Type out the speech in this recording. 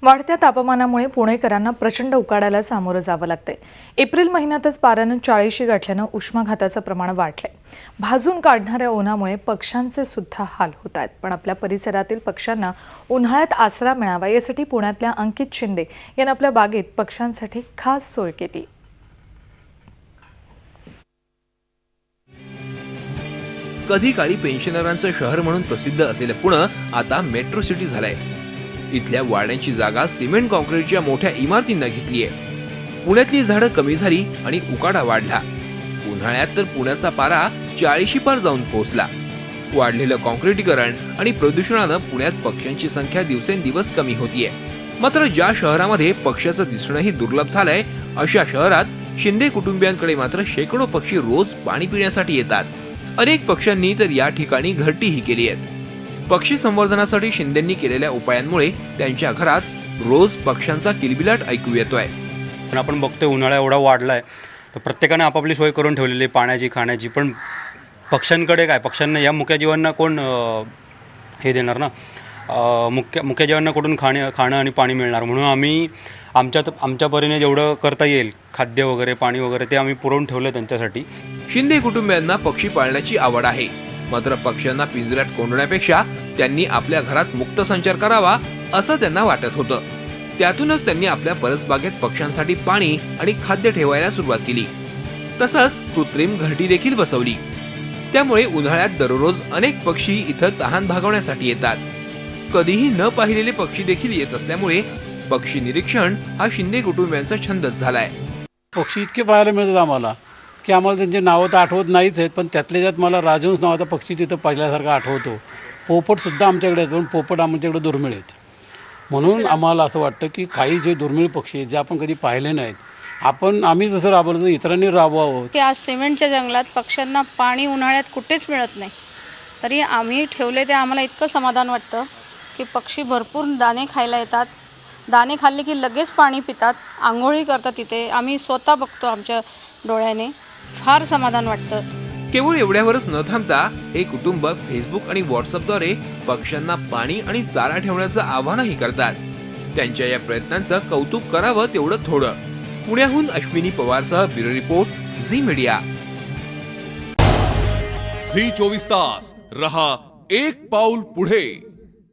वाढत्या तापमानामुळे पुणेकरांना प्रचंड उकाड्याला सामोरं जावं लागतंय। एप्रिल महिन्यातच पाऱ्यानं 40 गाठल्यानं उष्माघाताचं प्रमाण वाढलंय। भाजून काढणाऱ्या उन्हामुळे पक्ष्यांचे सुद्धा हाल होत आहेत। पण आपल्या परिसरातील पक्ष्यांना उन्हाळ्यात आसरा मिळावा यासाठी पुण्यातल्या अंकित शिंदे यांनी आपल्या बागेत पक्ष्यांसाठी खास सोय केली। कधी काळी पेन्शनरांचं शहर म्हणून प्रसिद्ध असलेलं पुणे आता मेट्रो सिटी झालंय। इथल्या वाड्यांची जागा सिमेंट कॉन्क्रीटच्या मोठ्या इमारतींना घेतलीये। पुण्यातली झाडं कमी झाली आणि उकाडा वाढला। उन्हाळ्यात तर पुण्याचा पारा 40 पार जाऊन पोहोचला। वाढलेलं कॉन्क्रीटीकरण आणि प्रदूषणानं पुण्यात पक्ष्यांची संख्या दिवसेंदिवस कमी होतीये। मात्र ज्या शहरामध्ये पक्ष्याचं दिसणंही दुर्लभ झालंय अशा शहरात शिंदे कुटुंबियांकडे मात्र शेकडो पक्षी रोज पाणी पिण्यासाठी येतात। अनेक पक्ष्यांनी तर या ठिकाणी घरटीही केली आहे। पक्षी संवर्धनासाठी शिंदेंनी केलेल्या उपायांमुळे त्यांच्या घरात रोज पक्ष्यांचा किलबिलाट ऐकू येतोय। पण आपण बघतोय उन्हाळा एवढा वाढलाय तर प्रत्येकाने आपापली सोय करून ठेवलेली पाण्याची खाण्याची। पण पक्ष्यांकडे काय, पक्ष्यांना या मुक्या जीवांना कोण हे देणार ना, मुक्या जीवांना कुठून खाणं आणि पाणी मिळणार। म्हणून आम्ही आमच्या परीने जेवढं करता येईल खाद्य वगैरे पाणी वगैरे ते आम्ही पुरवून ठेवलं त्यांच्यासाठी। शिंदे कुटुंबियांना पक्षी पाळण्याची आवड आहे। मात्र पक्ष्यांना पिंजऱ्यात कोंडण्यापेक्षा त्यांनी आपल्या घरात मुक्त संचार करावा असं त्यांना वाटत होतं। त्यातूनच त्यांनी आपल्या परसबागेत पक्ष्यांसाठी पाणी आणि खाद्य ठेवायला सुरुवात केली। तसंच कृत्रिम घरटी देखील बसवली। त्यामुळे उन्हाळ्यात दररोज अनेक पक्षी इथं तहान भागवण्यासाठी येतात। कधीही न पाहिलेले पक्षी देखील येत असल्यामुळे पक्षी निरीक्षण हा शिंदे कुटुंबियांचा छंदच झालाय। पक्षी इतके पाहायला मिळतात आम्हाला की आम्हाला त्यांची नावं तर आठवत नाहीच आहेत, पण त्यातल्या त्यात मला राजहंस नावाचा पक्षी तिथं पहिल्यासारखा आठवतो। पोपटसुद्धा आमच्याकडे आहेत, पण पोपट आमच्याकडे दुर्मिळ आहेत। म्हणून आम्हाला असं वाटतं की काही जे दुर्मिळ पक्षी आहेत जे आपण कधी पाहिले नाहीत, आम्ही जसं राबवलं इतरांनी राबवावं। की आज सिमेंटच्या जंगलात पक्ष्यांना पाणी उन्हाळ्यात कुठेच मिळत नाही, तरी आम्ही ठेवले ते आम्हाला इतकं समाधान वाटतं की पक्षी भरपूर दाणे खायला येतात। दाणे खाल्ले की लगेच पाणी पितात, आंघोळी करतात तिथे। आम्ही स्वतः बघतो आमच्या डोळ्याने, फार समाधान वाटतं। केवळ एवढ्यावरच न थांबता हे कुटुंब फेसबुक आणि व्हॉट्सअपद्वारे पक्ष्यांना पाणी आणि चारा ठेवण्याचं आवाहनही करतात। त्यांच्या या प्रयत्नांचं कौतुक करावं तेवढं थोडं। पुण्याहून अश्विनी पवारसह bureau report, Zee media. Zee 24 तास रहा एक पाऊल पुढे।